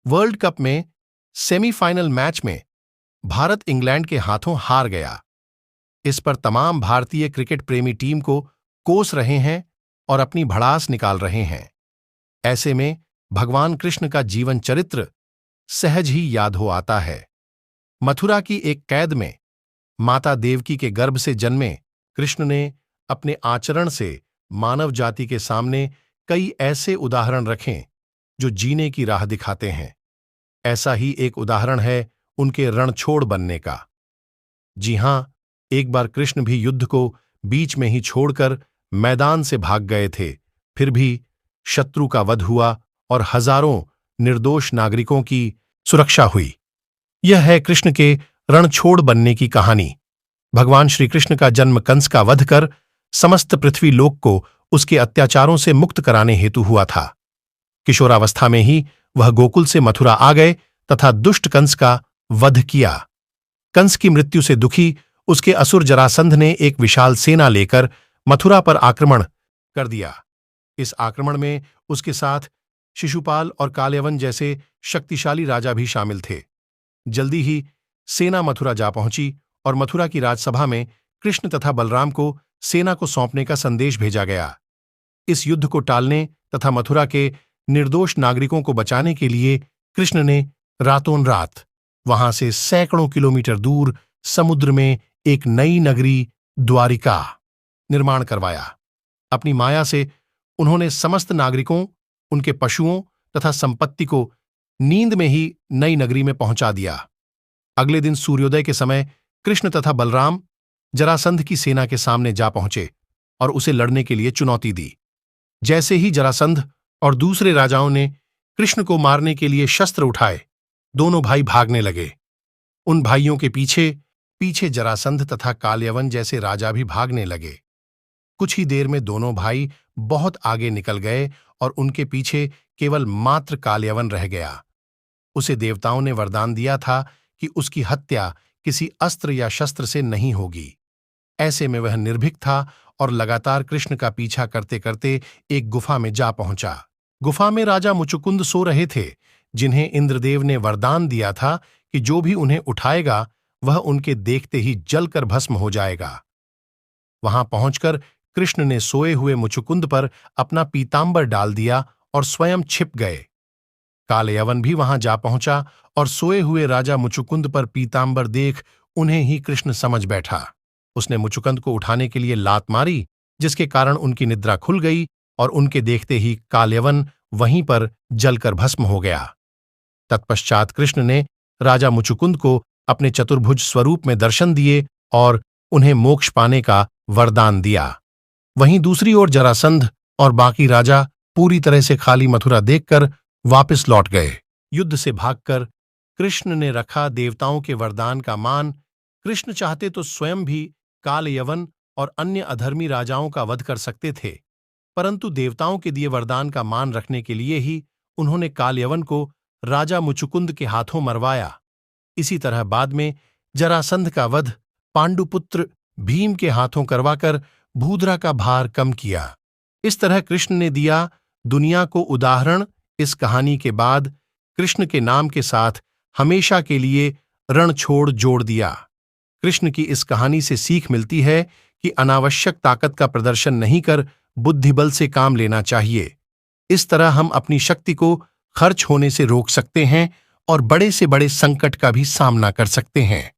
World cup में semifinal match में Bharat England के हाथों हार गया। इस पर तमाम भारतीय क्रिकेट प्रेमी टीम को कोस रहे हैं और अपनी भड़ास निकाल रहे हैं। ऐसे में भगवान कृष्ण का जीवन चरित्र सहज ही याद हो आता है। मथुरा की एक कैद में माता देवकी के गर्भ से जन्मे कृष्ण ने अपने आचरण से मानव जाति के सामने कई ऐसे उदाहरण रखे जो जीने की राह दिखाते हैं। ऐसा ही एक उदाहरण है उनके रणछोड़ बनने का। जी हां, एक बार कृष्ण भी युद्ध को बीच में ही छोड़कर मैदान से भाग गए थे, फिर भी शत्रु का वध हुआ और हजारों निर्दोष नागरिकों की सुरक्षा हुई। यह है कृष्ण के रणछोड़ बनने की कहानी। भगवान श्री कृष्ण का जन्म कंस का वध कर समस्त पृथ्वी लोक को उसके अत्याचारों से मुक्त कराने हेतु हुआ था। किशोरावस्था में ही वह गोकुल से मथुरा आ गए तथा दुष्ट कंस का वध किया। कंस की मृत्यु से दुखी उसके असुर जरासंध ने एक विशाल सेना लेकर मथुरा पर आक्रमण कर दिया। इस आक्रमण में उसके साथ शिशुपाल और कालयवन जैसे शक्तिशाली राजा भी शामिल थे। जल्दी ही सेना मथुरा जा पहुंची और मथुरा की राजसभा में कृष्ण तथा बलराम को सेना को सौंपने का संदेश भेजा गया। इस युद्ध को टालने तथा मथुरा के निर्दोष नागरिकों को बचाने के लिए कृष्ण ने रातों रात वहां से सैकड़ों किलोमीटर दूर समुद्र में एक नई नगरी द्वारिका निर्माण करवाया। अपनी माया से उन्होंने समस्त नागरिकों, उनके पशुओं तथा संपत्ति को नींद में ही नई नगरी में पहुंचा दिया। अगले दिन सूर्योदय के समय कृष्ण तथा बलराम जरासंध की सेना के सामने जा पहुंचे और उसे लड़ने के लिए चुनौती दी। जैसे ही जरासंध और दूसरे राजाओं ने कृष्ण को मारने के लिए शस्त्र उठाए, दोनों भाई भागने लगे। उन भाइयों के पीछे पीछे जरासंध तथा कालयवन जैसे राजा भी भागने लगे। कुछ ही देर में दोनों भाई बहुत आगे निकल गए और उनके पीछे केवल मात्र कालयवन रह गया। उसे देवताओं ने वरदान दिया था कि उसकी हत्या किसी अस्त्र या शस्त्र से नहीं होगी। ऐसे में वह निर्भीक था और लगातार कृष्ण का पीछा करते करते एक गुफा में जा पहुंचा। गुफा में राजा मुचुकुंद सो रहे थे, जिन्हें इंद्रदेव ने वरदान दिया था कि जो भी उन्हें उठाएगा वह उनके देखते ही जलकर भस्म हो जाएगा। वहां पहुंचकर कृष्ण ने सोए हुए मुचुकुंद पर अपना पीतांबर डाल दिया और स्वयं छिप गए। कालयवन भी वहां जा पहुंचा और सोए हुए राजा मुचुकुंद पर पीतांबर देख उन्हें ही कृष्ण समझ बैठा। उसने मुचुकुंद को उठाने के लिए लात मारी, जिसके कारण उनकी निद्रा खुल गई और उनके देखते ही कालयवन वहीं पर जलकर भस्म हो गया। तत्पश्चात कृष्ण ने राजा मुचुकुंद को अपने चतुर्भुज स्वरूप में दर्शन दिए और उन्हें मोक्ष पाने का वरदान दिया। वहीं दूसरी ओर जरासंध और बाकी राजा पूरी तरह से खाली मथुरा देखकर वापस लौट गए। युद्ध से भागकर कृष्ण ने रखा देवताओं के वरदान का मान। कृष्ण चाहते तो स्वयं भी कालयवन और अन्य अधर्मी राजाओं का वध कर सकते थे, परंतु देवताओं के दिए वरदान का मान रखने के लिए ही उन्होंने कालयवन को राजा मुचुकुंद के हाथों मरवाया। इसी तरह बाद में जरासंध का वध पांडुपुत्र भीम के हाथों करवाकर भूधरा का भार कम किया। इस तरह कृष्ण ने दिया दुनिया को उदाहरण। इस कहानी के बाद कृष्ण के नाम के साथ हमेशा के लिए रणछोड़ जोड़ दिया। कृष्ण की इस कहानी से सीख मिलती है कि अनावश्यक ताकत का प्रदर्शन नहीं कर बुद्धिबल से काम लेना चाहिए। इस तरह हम अपनी शक्ति को खर्च होने से रोक सकते हैं और बड़े से बड़े संकट का भी सामना कर सकते हैं।